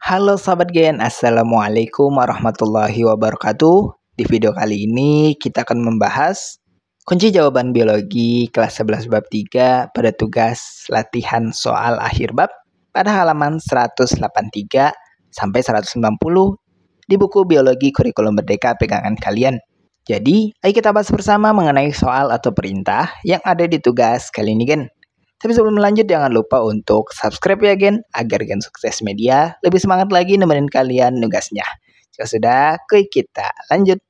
Halo sahabat Gen, Assalamualaikum warahmatullahi wabarakatuh. Di video kali ini kita akan membahas kunci jawaban biologi kelas 11 bab 3 pada tugas latihan soal akhir bab pada halaman 183 sampai 190 di buku Biologi Kurikulum Merdeka pegangan kalian. Jadi, ayo kita bahas bersama mengenai soal atau perintah yang ada di tugas kali ini, Gen. Tapi sebelum lanjut, jangan lupa untuk subscribe ya, Gen, agar Gen Sukses Media lebih semangat lagi nemenin kalian nugasnya. Jika sudah, kita lanjut.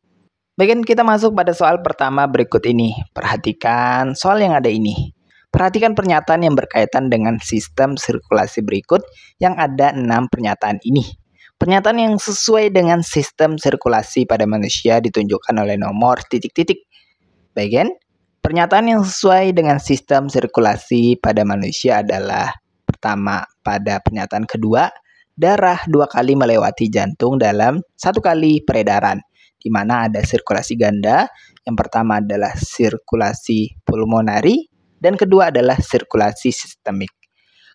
Bagian kita masuk pada soal pertama berikut ini. Perhatikan soal yang ada ini. Perhatikan pernyataan yang berkaitan dengan sistem sirkulasi berikut yang ada 6 pernyataan ini. Pernyataan yang sesuai dengan sistem sirkulasi pada manusia ditunjukkan oleh nomor titik-titik. Bagian pernyataan yang sesuai dengan sistem sirkulasi pada manusia adalah pertama, pada pernyataan kedua, darah 2 kali melewati jantung dalam 1 kali peredaran, di mana ada sirkulasi ganda. Yang pertama adalah sirkulasi pulmonari, dan kedua adalah sirkulasi sistemik.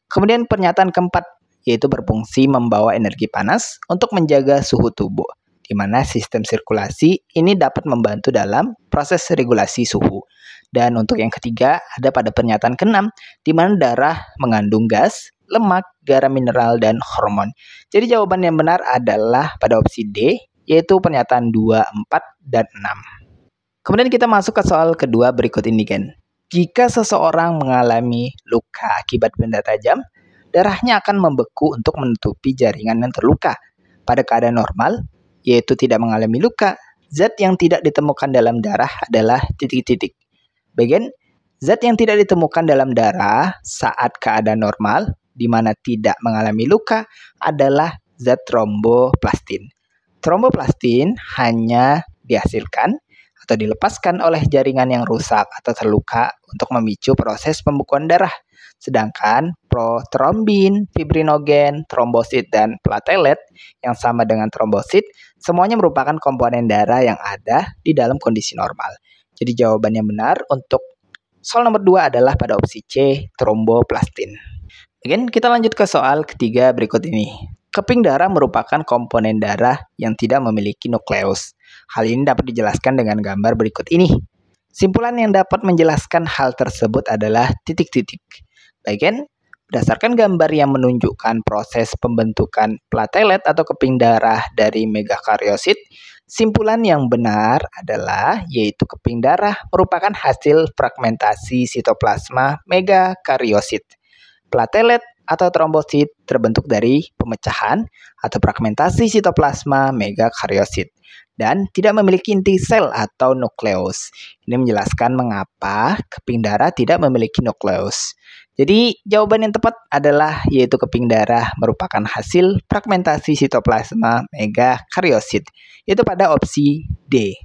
Kemudian pernyataan keempat, yaitu berfungsi membawa energi panas untuk menjaga suhu tubuh, di mana sistem sirkulasi ini dapat membantu dalam proses regulasi suhu. Dan untuk yang ketiga, ada pada pernyataan keenam, di mana darah mengandung gas, lemak, garam mineral, dan hormon. Jadi jawaban yang benar adalah pada opsi D, yaitu pernyataan 2, 4, dan 6. Kemudian kita masuk ke soal kedua berikut ini, Gen. Jika seseorang mengalami luka akibat benda tajam, darahnya akan membeku untuk menutupi jaringan yang terluka. Pada keadaan normal, yaitu tidak mengalami luka, zat yang tidak ditemukan dalam darah adalah titik-titik. Bagian zat yang tidak ditemukan dalam darah saat keadaan normal, di mana tidak mengalami luka, adalah zat tromboplastin. Tromboplastin hanya dihasilkan atau dilepaskan oleh jaringan yang rusak atau terluka untuk memicu proses pembekuan darah. Sedangkan protrombin, fibrinogen, trombosit, dan platelet yang sama dengan trombosit, semuanya merupakan komponen darah yang ada di dalam kondisi normal. Jadi jawaban yang benar untuk soal nomor 2 adalah pada opsi C, tromboplastin. Again, kita lanjut ke soal ketiga berikut ini. Keping darah merupakan komponen darah yang tidak memiliki nukleus. Hal ini dapat dijelaskan dengan gambar berikut ini. Simpulan yang dapat menjelaskan hal tersebut adalah titik-titik. Bagian berdasarkan gambar yang menunjukkan proses pembentukan platelet atau keping darah dari megakariosit, simpulan yang benar adalah yaitu keping darah merupakan hasil fragmentasi sitoplasma megakariosit. Platelet atau trombosit terbentuk dari pemecahan atau fragmentasi sitoplasma megakariosit dan tidak memiliki inti sel atau nukleus. Ini menjelaskan mengapa keping darah tidak memiliki nukleus. Jadi jawaban yang tepat adalah yaitu keping darah merupakan hasil fragmentasi sitoplasma megakariosit. Itu pada opsi D.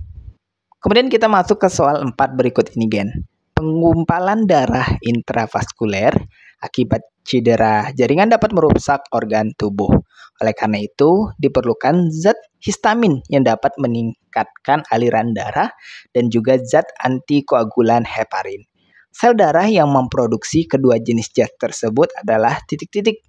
Kemudian kita masuk ke soal 4 berikut ini, Gen. Penggumpalan darah intravaskuler akibat cedera jaringan dapat merusak organ tubuh. Oleh karena itu, diperlukan zat histamin yang dapat meningkatkan aliran darah dan juga zat antikoagulan heparin. Sel darah yang memproduksi kedua jenis zat tersebut adalah titik-titik.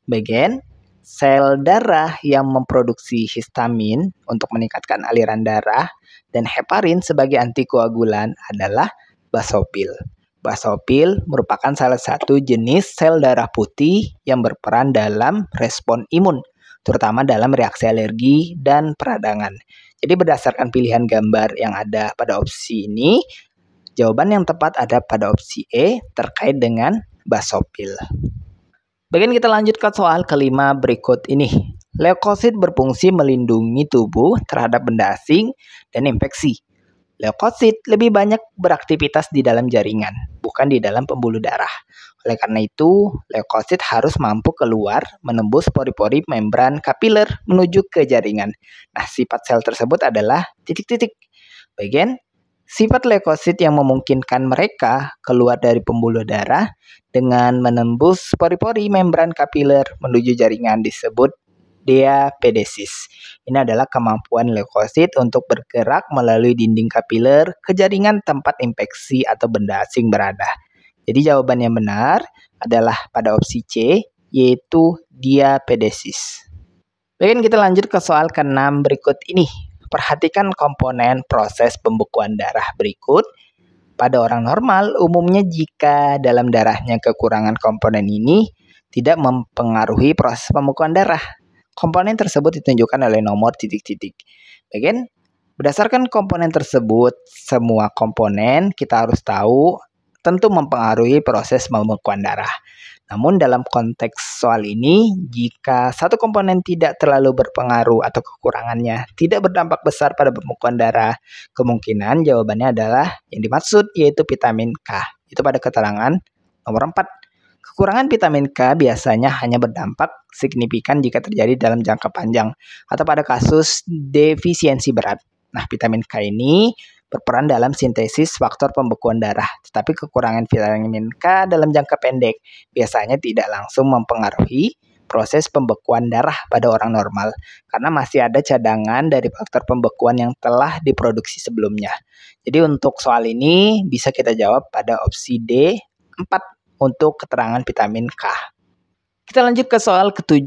Bagian sel darah yang memproduksi histamin untuk meningkatkan aliran darah dan heparin sebagai antikoagulan adalah basofil. Basofil merupakan salah satu jenis sel darah putih yang berperan dalam respon imun, terutama dalam reaksi alergi dan peradangan. Jadi berdasarkan pilihan gambar yang ada pada opsi ini, jawaban yang tepat ada pada opsi E terkait dengan basofil. Bagian kita lanjut ke soal kelima berikut ini. Leukosit berfungsi melindungi tubuh terhadap benda asing dan infeksi. Leukosit lebih banyak beraktivitas di dalam jaringan, bukan di dalam pembuluh darah. Oleh karena itu, leukosit harus mampu keluar menembus pori-pori membran kapiler menuju ke jaringan. Nah, sifat sel tersebut adalah titik-titik. Bagian sifat leukosit yang memungkinkan mereka keluar dari pembuluh darah dengan menembus pori-pori membran kapiler menuju jaringan disebut diapedesis. Ini adalah kemampuan leukosit untuk bergerak melalui dinding kapiler ke jaringan tempat infeksi atau benda asing berada. Jadi jawaban yang benar adalah pada opsi C, yaitu diapedesis. Baik, kita lanjut ke soal ke-6 berikut ini. Perhatikan komponen proses pembekuan darah berikut. Pada orang normal, umumnya jika dalam darahnya kekurangan komponen ini tidak mempengaruhi proses pembekuan darah. Komponen tersebut ditunjukkan oleh nomor titik-titik. Bagian berdasarkan komponen tersebut, semua komponen kita harus tahu tentu mempengaruhi proses pembekuan darah. Namun dalam konteks soal ini, jika satu komponen tidak terlalu berpengaruh atau kekurangannya tidak berdampak besar pada pembekuan darah, kemungkinan jawabannya adalah yang dimaksud yaitu vitamin K. Itu pada keterangan nomor 4. Kekurangan vitamin K biasanya hanya berdampak signifikan jika terjadi dalam jangka panjang atau pada kasus defisiensi berat. Nah, vitamin K ini berperan dalam sintesis faktor pembekuan darah, tetapi kekurangan vitamin K dalam jangka pendek biasanya tidak langsung mempengaruhi proses pembekuan darah pada orang normal, karena masih ada cadangan dari faktor pembekuan yang telah diproduksi sebelumnya. Jadi untuk soal ini bisa kita jawab pada opsi D, 4 untuk keterangan vitamin K. Kita lanjut ke soal ke-7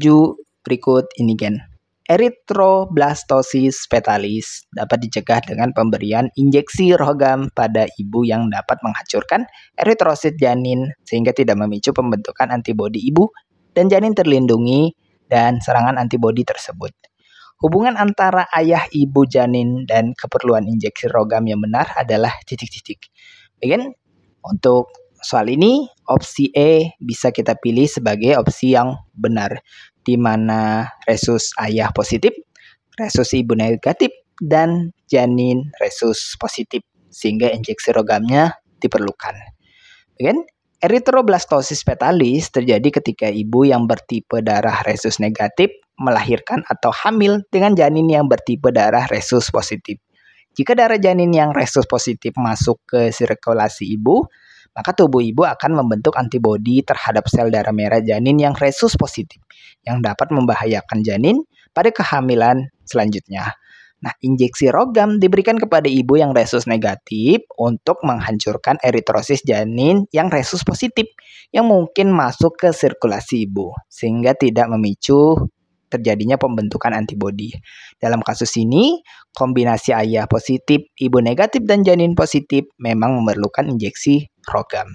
berikut ini, Gen. Erythroblastosis fetalis dapat dicegah dengan pemberian injeksi rogam pada ibu yang dapat menghancurkan eritrosit janin sehingga tidak memicu pembentukan antibodi ibu dan janin terlindungi dan serangan antibodi tersebut. Hubungan antara ayah, ibu, janin dan keperluan injeksi rogam yang benar adalah titik-titik. Bagian untuk soal ini opsi E bisa kita pilih sebagai opsi yang benar, di mana resus ayah positif, resus ibu negatif, dan janin resus positif, sehingga injeksi rogamnya diperlukan. Bagian erythroblastosis fetalis terjadi ketika ibu yang bertipe darah resus negatif melahirkan atau hamil dengan janin yang bertipe darah resus positif. Jika darah janin yang resus positif masuk ke sirkulasi ibu, maka tubuh ibu akan membentuk antibodi terhadap sel darah merah janin yang resus positif, yang dapat membahayakan janin pada kehamilan selanjutnya. Nah, injeksi rogam diberikan kepada ibu yang resus negatif untuk menghancurkan eritrosis janin yang resus positif, yang mungkin masuk ke sirkulasi ibu, sehingga tidak memicu terjadinya pembentukan antibodi. Dalam kasus ini, kombinasi ayah positif, ibu negatif, dan janin positif memang memerlukan injeksi rogam.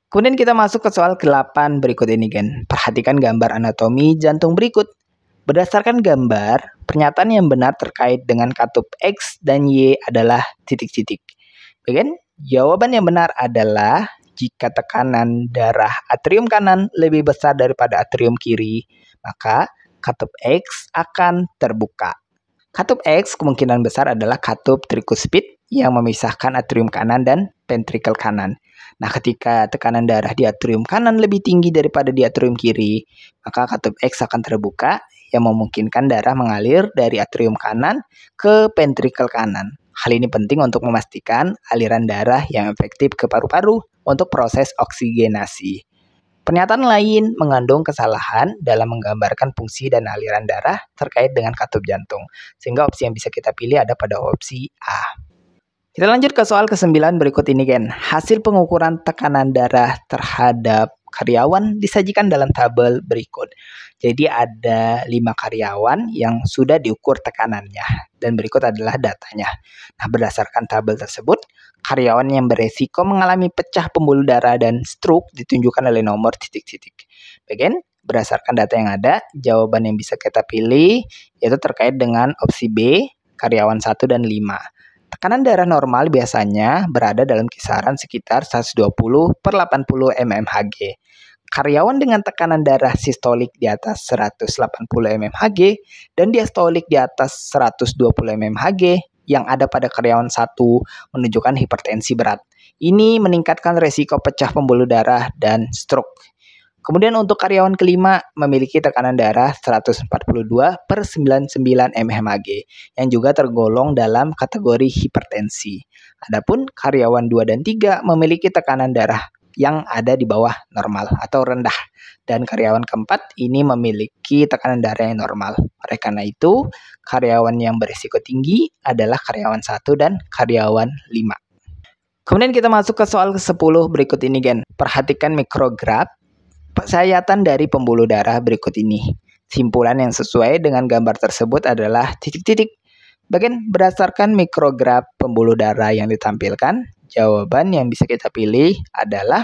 Kemudian kita masuk ke soal ke-8 berikut ini, Gen. Perhatikan gambar anatomi jantung berikut. Berdasarkan gambar, pernyataan yang benar terkait dengan katup X dan Y adalah titik-titik. Bagian jawaban yang benar adalah jika tekanan darah atrium kanan lebih besar daripada atrium kiri, maka katup X akan terbuka. Katup X kemungkinan besar adalah katup tricuspid yang memisahkan atrium kanan dan ventrikel kanan. Nah, ketika tekanan darah di atrium kanan lebih tinggi daripada di atrium kiri, maka katup X akan terbuka yang memungkinkan darah mengalir dari atrium kanan ke ventrikel kanan. Hal ini penting untuk memastikan aliran darah yang efektif ke paru-paru untuk proses oksigenasi. Pernyataan lain mengandung kesalahan dalam menggambarkan fungsi dan aliran darah terkait dengan katup jantung, sehingga opsi yang bisa kita pilih ada pada opsi A. Kita lanjut ke soal ke-9 berikut ini, Gen. Hasil pengukuran tekanan darah terhadap karyawan disajikan dalam tabel berikut. Jadi ada 5 karyawan yang sudah diukur tekanannya, dan berikut adalah datanya. Nah, berdasarkan tabel tersebut, karyawan yang beresiko mengalami pecah pembuluh darah dan stroke ditunjukkan oleh nomor titik-titik. Bagian berdasarkan data yang ada, jawaban yang bisa kita pilih yaitu terkait dengan opsi B, karyawan 1 dan 5. Tekanan darah normal biasanya berada dalam kisaran sekitar 120/80 mmHg. Karyawan dengan tekanan darah sistolik di atas 180 mmHg dan diastolik di atas 120 mmHg yang ada pada karyawan 1 menunjukkan hipertensi berat. Ini meningkatkan resiko pecah pembuluh darah dan stroke. Kemudian untuk karyawan kelima memiliki tekanan darah 142/99 mmHg yang juga tergolong dalam kategori hipertensi. Adapun karyawan 2 dan 3 memiliki tekanan darah yang ada di bawah normal atau rendah, dan karyawan keempat ini memiliki tekanan darah yang normal. Oleh karena itu, karyawan yang berisiko tinggi adalah karyawan 1 dan karyawan 5. Kemudian kita masuk ke soal ke-10 berikut ini, Gen. Perhatikan mikrograf sayatan dari pembuluh darah berikut ini. Simpulan yang sesuai dengan gambar tersebut adalah titik-titik. Bagian berdasarkan mikrograf pembuluh darah yang ditampilkan, jawaban yang bisa kita pilih adalah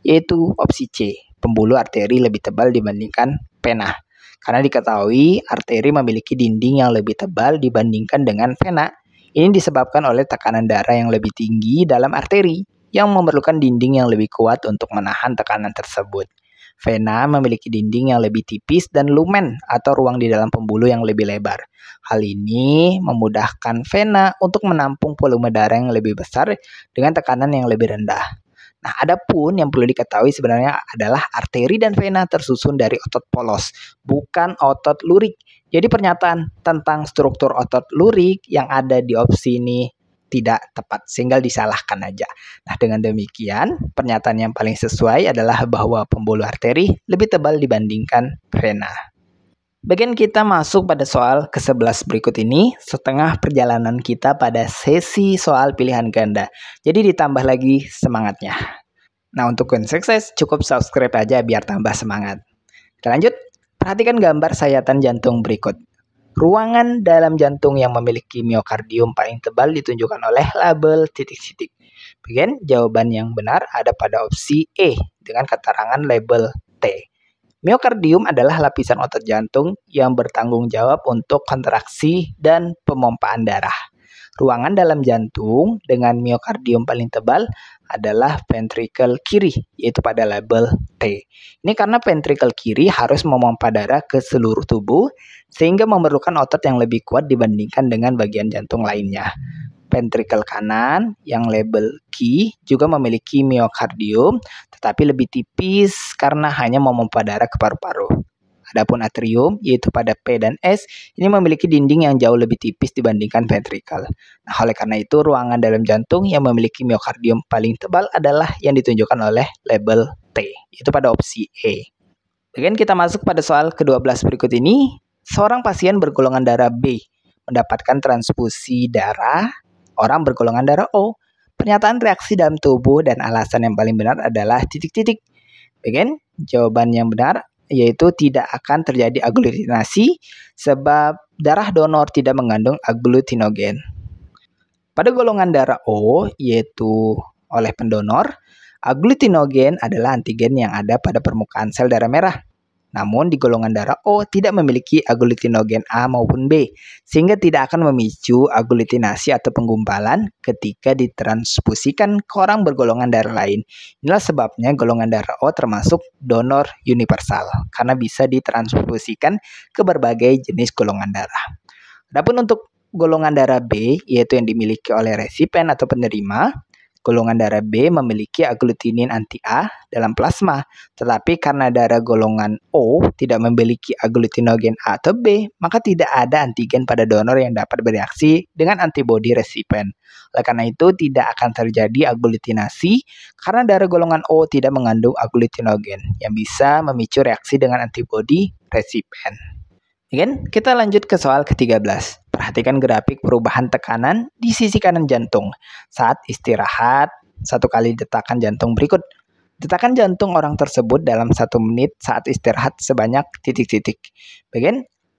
yaitu opsi C, pembuluh arteri lebih tebal dibandingkan vena. Karena diketahui arteri memiliki dinding yang lebih tebal dibandingkan dengan vena. Ini disebabkan oleh tekanan darah yang lebih tinggi dalam arteri, yang memerlukan dinding yang lebih kuat untuk menahan tekanan tersebut. Vena memiliki dinding yang lebih tipis dan lumen atau ruang di dalam pembuluh yang lebih lebar. Hal ini memudahkan vena untuk menampung volume darah yang lebih besar dengan tekanan yang lebih rendah. Nah, adapun yang perlu diketahui sebenarnya adalah arteri dan vena tersusun dari otot polos, bukan otot lurik. Jadi pernyataan tentang struktur otot lurik yang ada di opsi ini tidak tepat, sehingga disalahkan aja. Nah, dengan demikian, pernyataan yang paling sesuai adalah bahwa pembuluh arteri lebih tebal dibandingkan vena. Bagian kita masuk pada soal ke-11 berikut ini, setengah perjalanan kita pada sesi soal pilihan ganda. Jadi ditambah lagi semangatnya. Nah, untuk win sukses, cukup subscribe aja biar tambah semangat. Kita lanjut, perhatikan gambar sayatan jantung berikut. Ruangan dalam jantung yang memiliki miokardium paling tebal ditunjukkan oleh label titik-titik. Bagian jawaban yang benar ada pada opsi E dengan keterangan label T. Miokardium adalah lapisan otot jantung yang bertanggung jawab untuk kontraksi dan pemompaan darah. Ruangan dalam jantung dengan miokardium paling tebal adalah ventrikel kiri, yaitu pada label T. Ini karena ventrikel kiri harus memompa darah ke seluruh tubuh, sehingga memerlukan otot yang lebih kuat dibandingkan dengan bagian jantung lainnya. Ventrikel kanan yang label Q juga memiliki miokardium, tetapi lebih tipis karena hanya memompa darah ke paru-paru. Adapun atrium, yaitu pada P dan S, ini memiliki dinding yang jauh lebih tipis dibandingkan ventrikel. Nah, oleh karena itu, ruangan dalam jantung yang memiliki miokardium paling tebal adalah yang ditunjukkan oleh label T, yaitu pada opsi E. Kemudian kita masuk pada soal ke-12 berikut ini. Seorang pasien bergolongan darah B mendapatkan transfusi darah orang bergolongan darah O. Pernyataan reaksi dalam tubuh dan alasan yang paling benar adalah titik-titik. Bagian jawaban yang benar yaitu tidak akan terjadi aglutinasi sebab darah donor tidak mengandung agglutinogen. Pada golongan darah O, yaitu oleh pendonor, agglutinogen adalah antigen yang ada pada permukaan sel darah merah. Namun di golongan darah O tidak memiliki agglutinogen A maupun B, sehingga tidak akan memicu agglutinasi atau penggumpalan ketika ditransfusikan ke orang bergolongan darah lain. Inilah sebabnya golongan darah O termasuk donor universal, karena bisa ditransfusikan ke berbagai jenis golongan darah. Adapun untuk golongan darah B, yaitu yang dimiliki oleh resipien atau penerima, golongan darah B memiliki agglutinin anti-A dalam plasma, tetapi karena darah golongan O tidak memiliki agglutinogen A atau B, maka tidak ada antigen pada donor yang dapat bereaksi dengan antibodi resipien. Oleh karena itu, tidak akan terjadi agglutinasi karena darah golongan O tidak mengandung agglutinogen yang bisa memicu reaksi dengan antibodi resipien. Kita lanjut ke soal ke-13. Perhatikan grafik perubahan tekanan di sisi kanan jantung saat istirahat 1 kali detakan jantung berikut. Detakan jantung orang tersebut dalam 1 menit saat istirahat sebanyak titik-titik.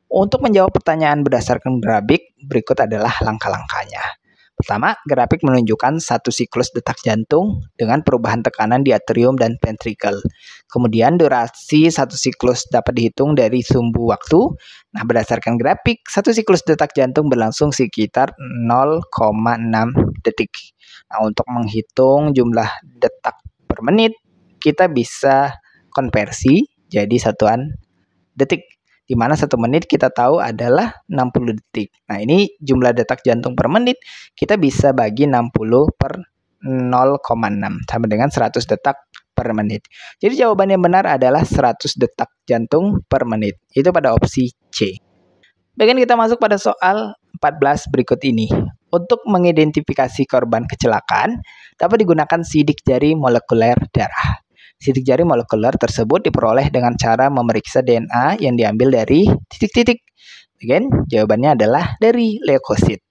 Untuk menjawab pertanyaan berdasarkan grafik, berikut adalah langkah-langkahnya. Pertama, grafik menunjukkan 1 siklus detak jantung dengan perubahan tekanan di atrium dan ventrikel. Kemudian durasi 1 siklus dapat dihitung dari sumbu waktu. Nah, berdasarkan grafik, 1 siklus detak jantung berlangsung sekitar 0,6 detik. Nah, untuk menghitung jumlah detak per menit, kita bisa konversi jadi satuan detik, di mana 1 menit kita tahu adalah 60 detik. Nah, ini jumlah detak jantung per menit, kita bisa bagi 60 per 0,6, sama dengan 100 detak per menit. Jadi jawaban yang benar adalah 100 detak jantung per menit. Itu pada opsi C. Bagian kita masuk pada soal 14 berikut ini. Untuk mengidentifikasi korban kecelakaan, dapat digunakan sidik jari molekuler darah. Sidik jari molekuler tersebut diperoleh dengan cara memeriksa DNA yang diambil dari titik-titik. Jawabannya adalah dari leukosit.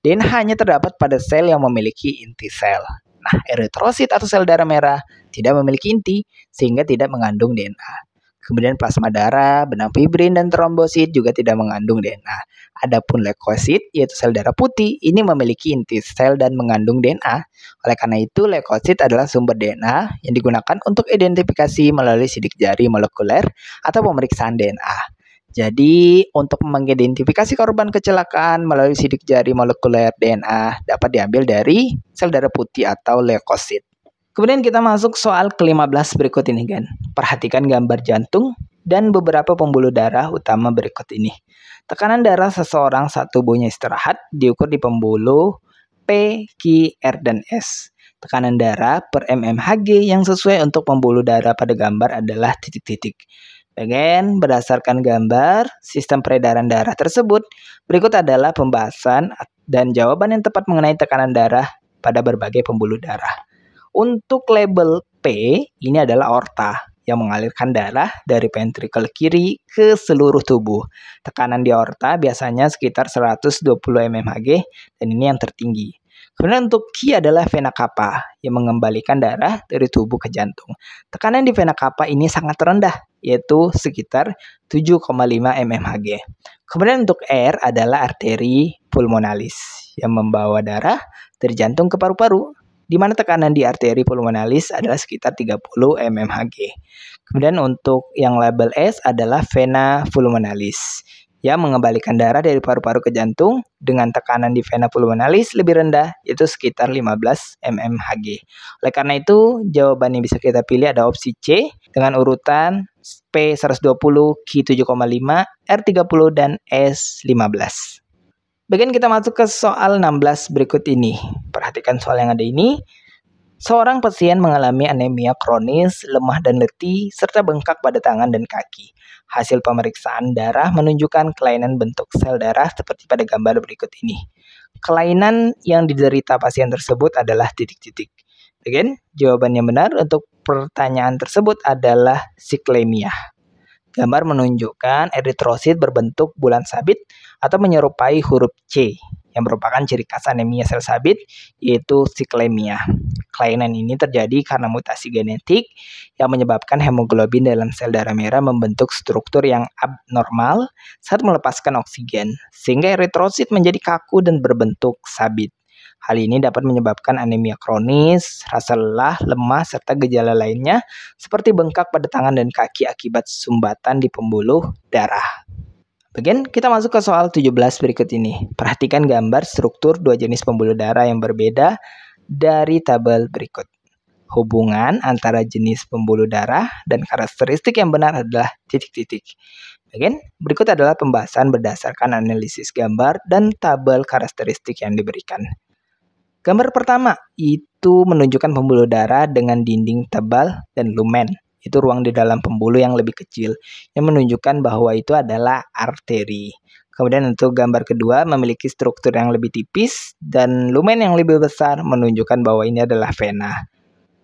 DNA hanya terdapat pada sel yang memiliki inti sel. Nah, eritrosit atau sel darah merah tidak memiliki inti, sehingga tidak mengandung DNA. Kemudian plasma darah, benang fibrin, dan trombosit juga tidak mengandung DNA. Adapun leukosit, yaitu sel darah putih, ini memiliki inti sel dan mengandung DNA. Oleh karena itu, leukosit adalah sumber DNA yang digunakan untuk identifikasi melalui sidik jari molekuler atau pemeriksaan DNA. Jadi, untuk mengidentifikasi korban kecelakaan melalui sidik jari molekuler DNA dapat diambil dari sel darah putih atau leukosit. Kemudian kita masuk soal ke-15 berikut ini, kan. Perhatikan gambar jantung dan beberapa pembuluh darah utama berikut ini. Tekanan darah seseorang saat tubuhnya istirahat diukur di pembuluh P, Q, R, dan S. Tekanan darah per mmHg yang sesuai untuk pembuluh darah pada gambar adalah titik-titik. Bagian berdasarkan gambar sistem peredaran darah tersebut, berikut adalah pembahasan dan jawaban yang tepat mengenai tekanan darah pada berbagai pembuluh darah. Untuk label P, ini adalah aorta yang mengalirkan darah dari ventrikel kiri ke seluruh tubuh. Tekanan di aorta biasanya sekitar 120 mmHg dan ini yang tertinggi. Kemudian untuk Q adalah vena cava yang mengembalikan darah dari tubuh ke jantung. Tekanan di vena cava ini sangat rendah, yaitu sekitar 7,5 mmHg. Kemudian untuk R adalah arteri pulmonalis yang membawa darah dari jantung ke paru-paru, di mana tekanan di arteri pulmonalis adalah sekitar 30 mmHg. Kemudian untuk yang label S adalah vena pulmonalis yang mengembalikan darah dari paru-paru ke jantung dengan tekanan di vena pulmonalis lebih rendah, yaitu sekitar 15 mmHg. Oleh karena itu, jawaban yang bisa kita pilih ada opsi C dengan urutan P 120, Q 7,5, R 30, dan S 15. Bagian kita masuk ke soal 16 berikut ini. Perhatikan soal yang ada ini. Seorang pasien mengalami anemia kronis, lemah dan letih, serta bengkak pada tangan dan kaki. Hasil pemeriksaan darah menunjukkan kelainan bentuk sel darah seperti pada gambar berikut ini. Kelainan yang diderita pasien tersebut adalah titik-titik. Bagian jawaban yang benar untuk pertanyaan tersebut adalah siklemia. Gambar menunjukkan eritrosit berbentuk bulan sabit atau menyerupai huruf C yang merupakan ciri khas anemia sel sabit, yaitu siklemia. Kelainan ini terjadi karena mutasi genetik yang menyebabkan hemoglobin dalam sel darah merah membentuk struktur yang abnormal saat melepaskan oksigen, sehingga eritrosit menjadi kaku dan berbentuk sabit. Hal ini dapat menyebabkan anemia kronis, rasa lelah, lemah, serta gejala lainnya seperti bengkak pada tangan dan kaki akibat sumbatan di pembuluh darah. Bagian kita masuk ke soal 17 berikut ini. Perhatikan gambar struktur dua jenis pembuluh darah yang berbeda dari tabel berikut. Hubungan antara jenis pembuluh darah dan karakteristik yang benar adalah titik-titik. Bagian berikut adalah pembahasan berdasarkan analisis gambar dan tabel karakteristik yang diberikan. Gambar pertama itu menunjukkan pembuluh darah dengan dinding tebal dan lumen. Itu ruang di dalam pembuluh yang lebih kecil, yang menunjukkan bahwa itu adalah arteri. Kemudian untuk gambar kedua memiliki struktur yang lebih tipis dan lumen yang lebih besar, menunjukkan bahwa ini adalah vena.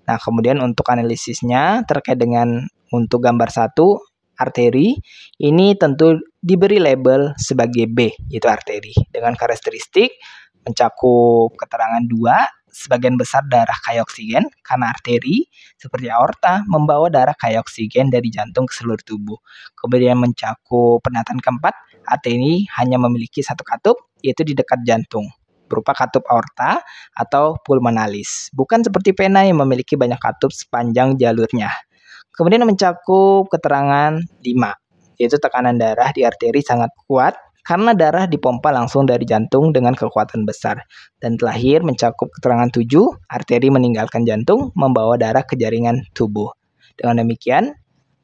Nah, kemudian untuk analisisnya terkait dengan untuk gambar satu, arteri, ini tentu diberi label sebagai B, yaitu arteri. Dengan karakteristik mencakup keterangan 2, sebagian besar darah kaya oksigen karena arteri seperti aorta membawa darah kaya oksigen dari jantung ke seluruh tubuh. Kemudian mencakup penataan keempat, arteri hanya memiliki satu katup, yaitu di dekat jantung, berupa katup aorta atau pulmonalis, bukan seperti vena yang memiliki banyak katup sepanjang jalurnya. Kemudian mencakup keterangan 5, yaitu tekanan darah di arteri sangat kuat karena darah dipompa langsung dari jantung dengan kekuatan besar. Dan terakhir mencakup keterangan 7, arteri meninggalkan jantung membawa darah ke jaringan tubuh. Dengan demikian,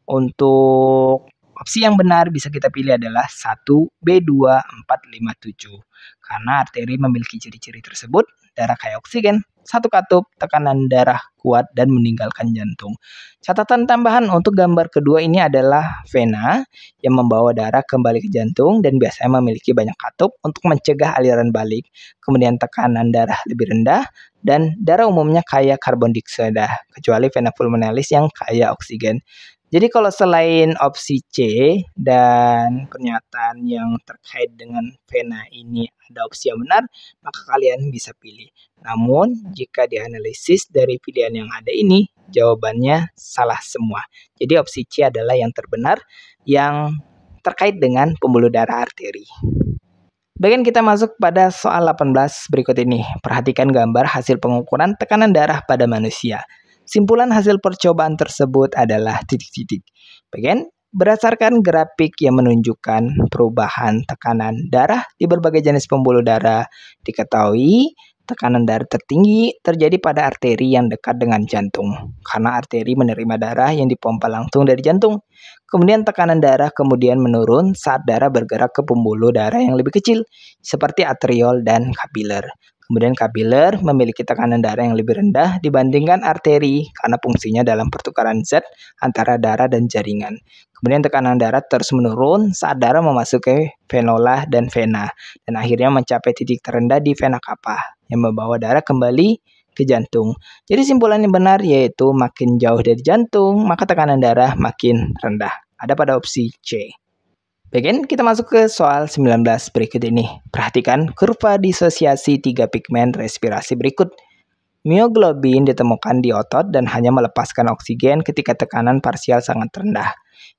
untuk opsi yang benar bisa kita pilih adalah 1, B2, 4, 5, 7. Karena arteri memiliki ciri-ciri tersebut, darah kaya oksigen, satu katup, tekanan darah kuat, dan meninggalkan jantung. Catatan tambahan untuk gambar kedua ini adalah vena yang membawa darah kembali ke jantung dan biasanya memiliki banyak katup untuk mencegah aliran balik. Kemudian tekanan darah lebih rendah dan darah umumnya kaya karbon dioksida, kecuali vena pulmonalis yang kaya oksigen. Jadi kalau selain opsi C dan pernyataan yang terkait dengan vena ini ada opsi yang benar, maka kalian bisa pilih. Namun, jika dianalisis dari pilihan yang ada ini, Jawabannya salah semua. Jadi opsi C adalah yang terbenar yang terkait dengan pembuluh darah arteri. Bagian kita masuk pada soal 18 berikut ini. Perhatikan gambar hasil pengukuran tekanan darah pada manusia. Simpulan hasil percobaan tersebut adalah titik-titik. Bagian berdasarkan grafik yang menunjukkan perubahan tekanan darah di berbagai jenis pembuluh darah, diketahui tekanan darah tertinggi terjadi pada arteri yang dekat dengan jantung, karena arteri menerima darah yang dipompa langsung dari jantung. Kemudian tekanan darah kemudian menurun saat darah bergerak ke pembuluh darah yang lebih kecil, seperti atriol dan kapiler. Kemudian kapiler memiliki tekanan darah yang lebih rendah dibandingkan arteri karena fungsinya dalam pertukaran zat antara darah dan jaringan. Kemudian tekanan darah terus menurun saat darah memasuki venola dan vena, dan akhirnya mencapai titik terendah di vena cava yang membawa darah kembali ke jantung. Jadi simpulan yang benar yaitu makin jauh dari jantung, maka tekanan darah makin rendah. Ada pada opsi C. Bagian kita masuk ke soal 19 berikut ini. Perhatikan kurva disosiasi 3 pigmen respirasi berikut. Mioglobin ditemukan di otot dan hanya melepaskan oksigen ketika tekanan parsial sangat rendah.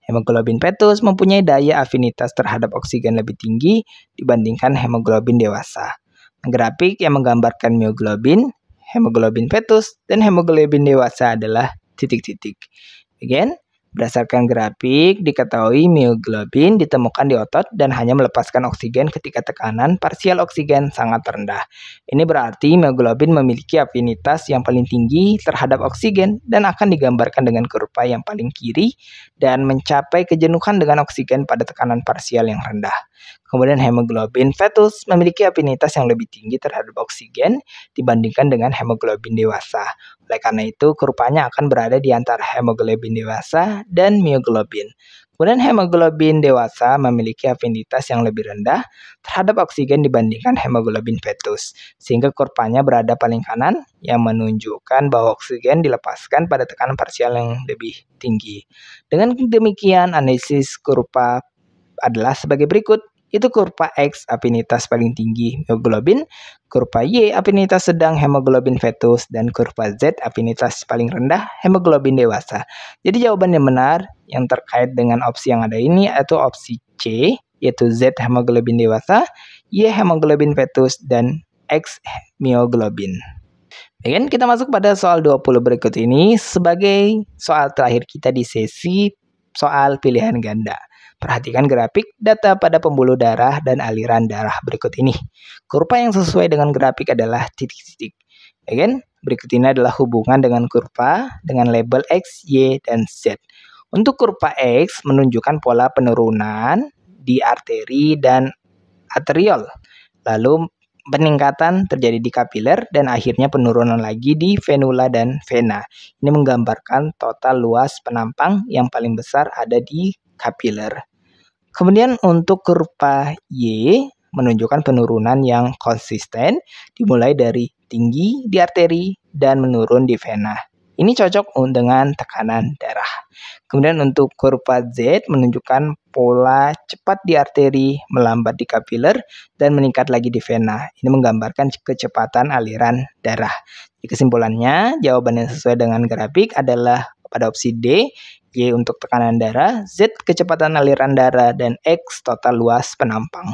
Hemoglobin fetus mempunyai daya afinitas terhadap oksigen lebih tinggi dibandingkan hemoglobin dewasa. Grafik yang menggambarkan mioglobin, hemoglobin fetus, dan hemoglobin dewasa adalah titik-titik. Again, berdasarkan grafik, diketahui mioglobin ditemukan di otot dan hanya melepaskan oksigen ketika tekanan parsial oksigen sangat rendah. Ini berarti mioglobin memiliki afinitas yang paling tinggi terhadap oksigen dan akan digambarkan dengan kurva yang paling kiri dan mencapai kejenuhan dengan oksigen pada tekanan parsial yang rendah. Kemudian hemoglobin fetus memiliki afinitas yang lebih tinggi terhadap oksigen dibandingkan dengan hemoglobin dewasa. Oleh karena itu, kurvanya akan berada di antara hemoglobin dewasa dan mioglobin. Kemudian hemoglobin dewasa memiliki afinitas yang lebih rendah terhadap oksigen dibandingkan hemoglobin fetus, sehingga kurvanya berada paling kanan yang menunjukkan bahwa oksigen dilepaskan pada tekanan parsial yang lebih tinggi. Dengan demikian, analisis kurva adalah sebagai berikut. Itu kurva X afinitas paling tinggi hemoglobin, kurva Y afinitas sedang hemoglobin fetus, dan kurva Z afinitas paling rendah hemoglobin dewasa. Jadi jawaban yang benar yang terkait dengan opsi yang ada ini yaitu opsi C, yaitu Z hemoglobin dewasa, Y hemoglobin fetus, dan X mioglobin. Baik, kita masuk pada soal 20 berikut ini sebagai soal terakhir kita di sesi soal pilihan ganda. Perhatikan grafik data pada pembuluh darah dan aliran darah berikut ini. Kurva yang sesuai dengan grafik adalah titik-titik. Berikut ini adalah hubungan dengan kurva dengan label X, Y, dan Z. Untuk kurva X menunjukkan pola penurunan di arteri dan atriol. Lalu peningkatan terjadi di kapiler dan akhirnya penurunan lagi di venula dan vena. Ini menggambarkan total luas penampang yang paling besar ada di kapiler. Kemudian untuk kurva Y menunjukkan penurunan yang konsisten dimulai dari tinggi di arteri dan menurun di vena. Ini cocok dengan tekanan darah. Kemudian untuk kurva Z menunjukkan pola cepat di arteri, melambat di kapiler, dan meningkat lagi di vena. Ini menggambarkan kecepatan aliran darah. Jadi kesimpulannya, jawaban yang sesuai dengan grafik adalah pada opsi D, Y untuk tekanan darah, Z kecepatan aliran darah, dan X total luas penampang.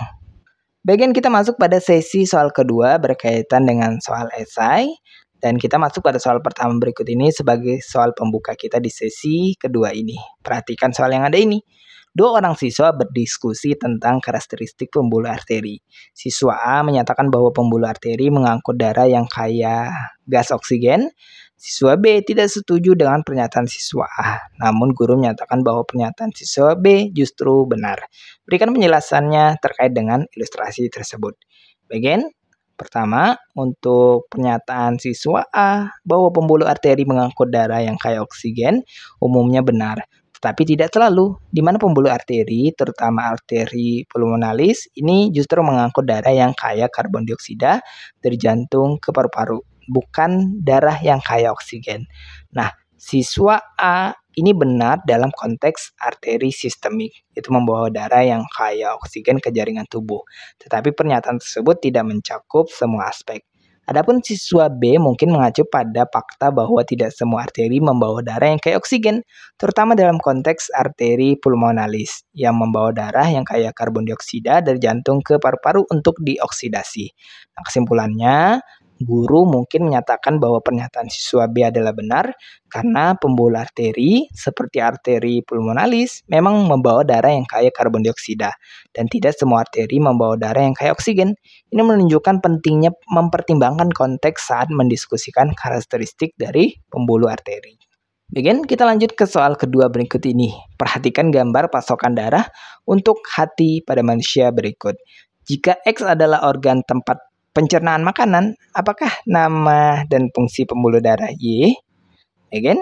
Bagian kita masuk pada sesi soal kedua berkaitan dengan soal esai. Dan kita masuk pada soal pertama berikut ini sebagai soal pembuka kita di sesi kedua ini. Perhatikan soal yang ada ini. Dua orang siswa berdiskusi tentang karakteristik pembuluh arteri. Siswa A menyatakan bahwa pembuluh arteri mengangkut darah yang kaya gas oksigen. Siswa B tidak setuju dengan pernyataan siswa A. Namun guru menyatakan bahwa pernyataan siswa B justru benar. Berikan penjelasannya terkait dengan ilustrasi tersebut. Bagian pertama, untuk pernyataan siswa A bahwa pembuluh arteri mengangkut darah yang kaya oksigen umumnya benar, tetapi tidak selalu, di mana pembuluh arteri, terutama arteri pulmonalis, ini justru mengangkut darah yang kaya karbon dioksida dari jantung ke paru-paru, bukan darah yang kaya oksigen. Nah, siswa A ini benar dalam konteks arteri sistemik, itu membawa darah yang kaya oksigen ke jaringan tubuh. Tetapi pernyataan tersebut tidak mencakup semua aspek. Adapun siswa B mungkin mengacu pada fakta bahwa tidak semua arteri membawa darah yang kaya oksigen, terutama dalam konteks arteri pulmonalis yang membawa darah yang kaya karbon dioksida dari jantung ke paru-paru untuk dioksidasi. Nah, kesimpulannya, guru mungkin menyatakan bahwa pernyataan siswa B adalah benar karena pembuluh arteri seperti arteri pulmonalis memang membawa darah yang kaya karbon dioksida dan tidak semua arteri membawa darah yang kaya oksigen. Ini menunjukkan pentingnya mempertimbangkan konteks saat mendiskusikan karakteristik dari pembuluh arteri. Baik, kita lanjut ke soal kedua berikut ini. Perhatikan gambar pasokan darah untuk hati pada manusia berikut. Jika X adalah organ tempat pencernaan makanan, apakah nama dan fungsi pembuluh darah Y? Again,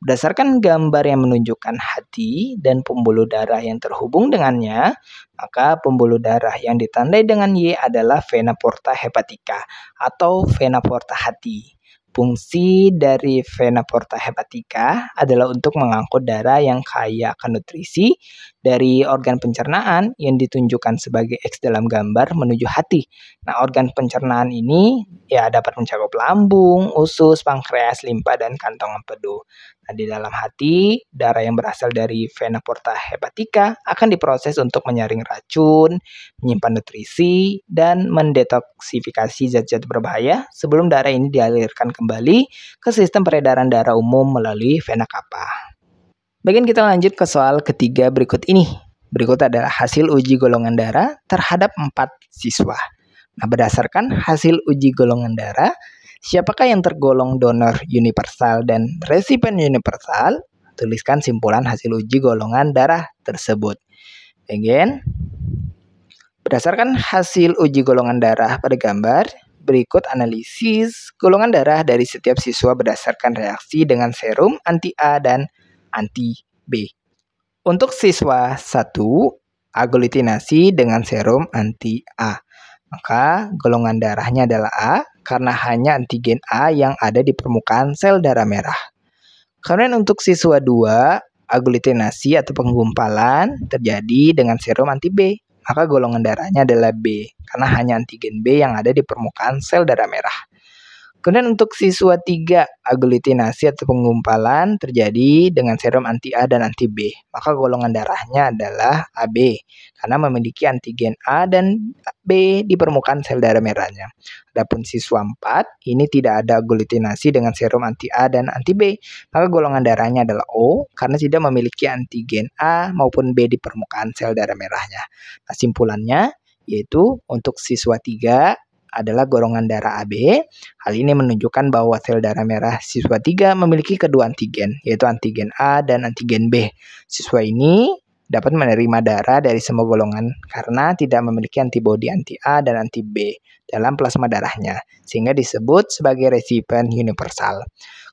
berdasarkan gambar yang menunjukkan hati dan pembuluh darah yang terhubung dengannya, maka pembuluh darah yang ditandai dengan Y adalah vena porta hepatica atau vena porta hati. Fungsi dari vena porta hepatica adalah untuk mengangkut darah yang kaya akan nutrisi dari organ pencernaan yang ditunjukkan sebagai X dalam gambar menuju hati. Nah, organ pencernaan ini ya dapat mencakup lambung, usus, pankreas, limpa, dan kantong empedu. Nah, di dalam hati, darah yang berasal dari vena porta hepatica akan diproses untuk menyaring racun, menyimpan nutrisi, dan mendetoksifikasi zat-zat berbahaya sebelum darah ini dialirkan kembali ke sistem peredaran darah umum melalui vena cava. Bagian kita lanjut ke soal ketiga berikut ini. Berikut adalah hasil uji golongan darah terhadap 4 siswa. Nah, berdasarkan hasil uji golongan darah, siapakah yang tergolong donor universal dan resipien universal? Tuliskan simpulan hasil uji golongan darah tersebut. Again, berdasarkan hasil uji golongan darah pada gambar, berikut analisis golongan darah dari setiap siswa berdasarkan reaksi dengan serum anti-A dan anti-B. Untuk siswa 1, aglutinasi dengan serum anti-A. Maka golongan darahnya adalah A karena hanya antigen A yang ada di permukaan sel darah merah. Kemudian untuk siswa 2, aglutinasi atau penggumpalan terjadi dengan serum anti-B. Maka golongan darahnya adalah B karena hanya antigen B yang ada di permukaan sel darah merah. Kemudian untuk siswa 3, aglutinasi atau penggumpalan terjadi dengan serum anti-A dan anti-B. Maka golongan darahnya adalah AB karena memiliki antigen A dan B di permukaan sel darah merahnya. Adapun siswa 4, ini tidak ada aglutinasi dengan serum anti-A dan anti-B. Maka golongan darahnya adalah O karena tidak memiliki antigen A maupun B di permukaan sel darah merahnya. Nah, simpulannya yaitu untuk siswa 3 adalah golongan darah AB. Hal ini menunjukkan bahwa sel darah merah siswa 3 memiliki kedua antigen, yaitu antigen A dan antigen B. Siswa ini dapat menerima darah dari semua golongan karena tidak memiliki antibodi anti-A dan anti-B dalam plasma darahnya, sehingga disebut sebagai resipien universal.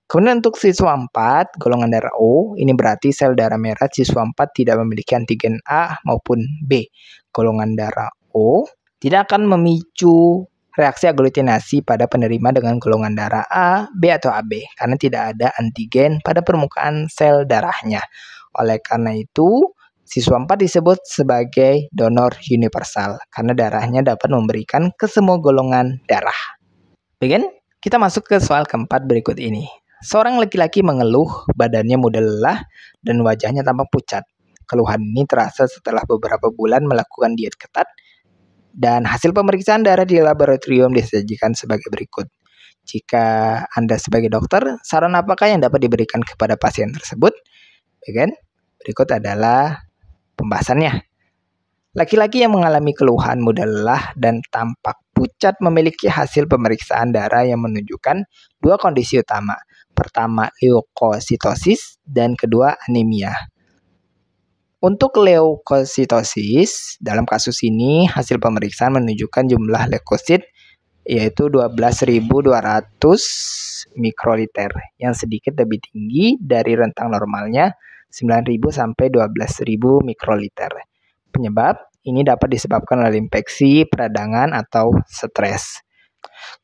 Kemudian untuk siswa 4, golongan darah O, ini berarti sel darah merah siswa 4 tidak memiliki antigen A maupun B. Golongan darah O tidak akan memicu reaksi aglutinasi pada penerima dengan golongan darah A, B, atau AB karena tidak ada antigen pada permukaan sel darahnya. Oleh karena itu, siswa 4 disebut sebagai donor universal karena darahnya dapat memberikan ke semua golongan darah. Bagian, kita masuk ke soal keempat berikut ini. Seorang laki-laki mengeluh badannya mudah lelah dan wajahnya tampak pucat. Keluhan ini terasa setelah beberapa bulan melakukan diet ketat dan hasil pemeriksaan darah di laboratorium disajikan sebagai berikut. Jika Anda sebagai dokter, saran apakah yang dapat diberikan kepada pasien tersebut? Bagian berikut adalah pembahasannya. Laki-laki yang mengalami keluhan mudah lelah dan tampak pucat memiliki hasil pemeriksaan darah yang menunjukkan 2 kondisi utama. Pertama, leukositosis dan kedua, anemia. Untuk leukositosis, dalam kasus ini hasil pemeriksaan menunjukkan jumlah leukosit yaitu 12.200 mikroliter yang sedikit lebih tinggi dari rentang normalnya 9.000 sampai 12.000 mikroliter. Penyebab ini dapat disebabkan oleh infeksi, peradangan, atau stres.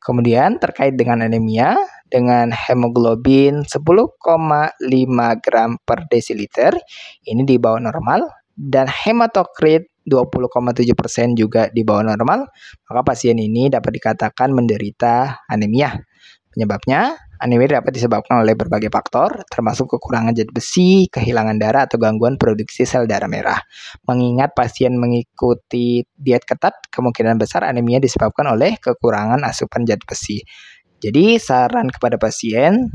Kemudian terkait dengan anemia, dengan hemoglobin 10,5 gram per desiliter, ini di bawah normal, dan hematokrit 20,7% juga di bawah normal, maka pasien ini dapat dikatakan menderita anemia. Penyebabnya, anemia dapat disebabkan oleh berbagai faktor, termasuk kekurangan zat besi, kehilangan darah, atau gangguan produksi sel darah merah. Mengingat pasien mengikuti diet ketat, kemungkinan besar anemia disebabkan oleh kekurangan asupan zat besi. Jadi, saran kepada pasien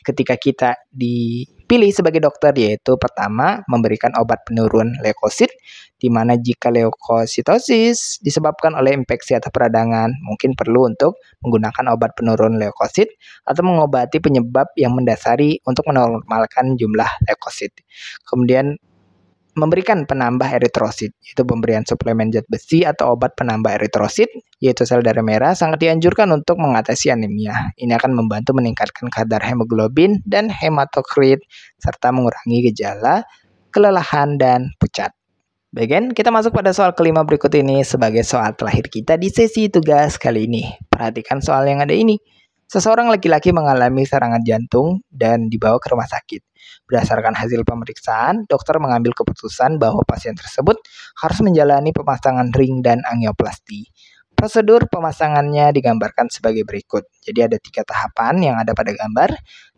ketika kita dipilih sebagai dokter yaitu pertama memberikan obat penurun leukosit, di mana jika leukositosis disebabkan oleh infeksi atau peradangan mungkin perlu untuk menggunakan obat penurun leukosit atau mengobati penyebab yang mendasari untuk menormalkan jumlah leukosit. Kemudian memberikan penambah eritrosit, yaitu pemberian suplemen zat besi atau obat penambah eritrosit, yaitu sel darah merah, sangat dianjurkan untuk mengatasi anemia. Ini akan membantu meningkatkan kadar hemoglobin dan hematokrit, serta mengurangi gejala kelelahan dan pucat. Bagian kita masuk pada soal kelima berikut ini sebagai soal terakhir kita di sesi tugas kali ini. Perhatikan soal yang ada ini. Seseorang laki-laki mengalami serangan jantung dan dibawa ke rumah sakit. Berdasarkan hasil pemeriksaan, dokter mengambil keputusan bahwa pasien tersebut harus menjalani pemasangan ring dan angioplasti. Prosedur pemasangannya digambarkan sebagai berikut. Jadi ada 3 tahapan yang ada pada gambar.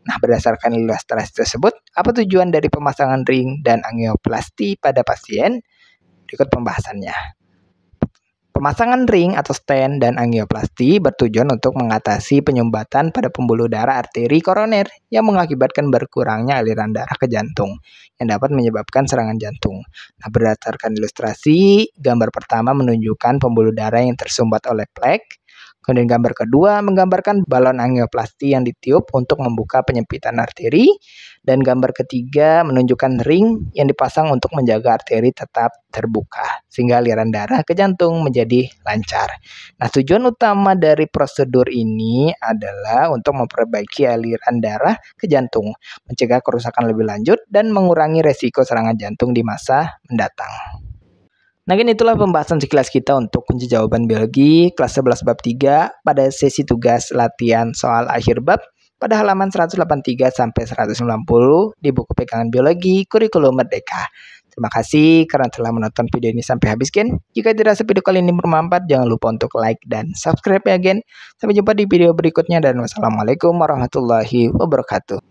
Nah, berdasarkan ilustrasi tersebut, apa tujuan dari pemasangan ring dan angioplasti pada pasien? Berikut pembahasannya. Pemasangan ring atau stent dan angioplasti bertujuan untuk mengatasi penyumbatan pada pembuluh darah arteri koroner yang mengakibatkan berkurangnya aliran darah ke jantung yang dapat menyebabkan serangan jantung. Nah, berdasarkan ilustrasi, gambar pertama menunjukkan pembuluh darah yang tersumbat oleh plak. Kemudian gambar kedua menggambarkan balon angioplasti yang ditiup untuk membuka penyempitan arteri. Dan gambar ketiga menunjukkan ring yang dipasang untuk menjaga arteri tetap terbuka, sehingga aliran darah ke jantung menjadi lancar. Nah, tujuan utama dari prosedur ini adalah untuk memperbaiki aliran darah ke jantung, mencegah kerusakan lebih lanjut, dan mengurangi resiko serangan jantung di masa mendatang. Nah, itulah pembahasan sekilas kita untuk kunci jawaban biologi kelas 11 bab 3 pada sesi tugas latihan soal akhir bab pada halaman 183 sampai 190 di buku pegangan biologi kurikulum Merdeka. Terima kasih karena telah menonton video ini sampai habis, Gen. Jika dirasa video kali ini bermanfaat, jangan lupa untuk like dan subscribe ya, Gen. Sampai jumpa di video berikutnya dan wassalamualaikum warahmatullahi wabarakatuh.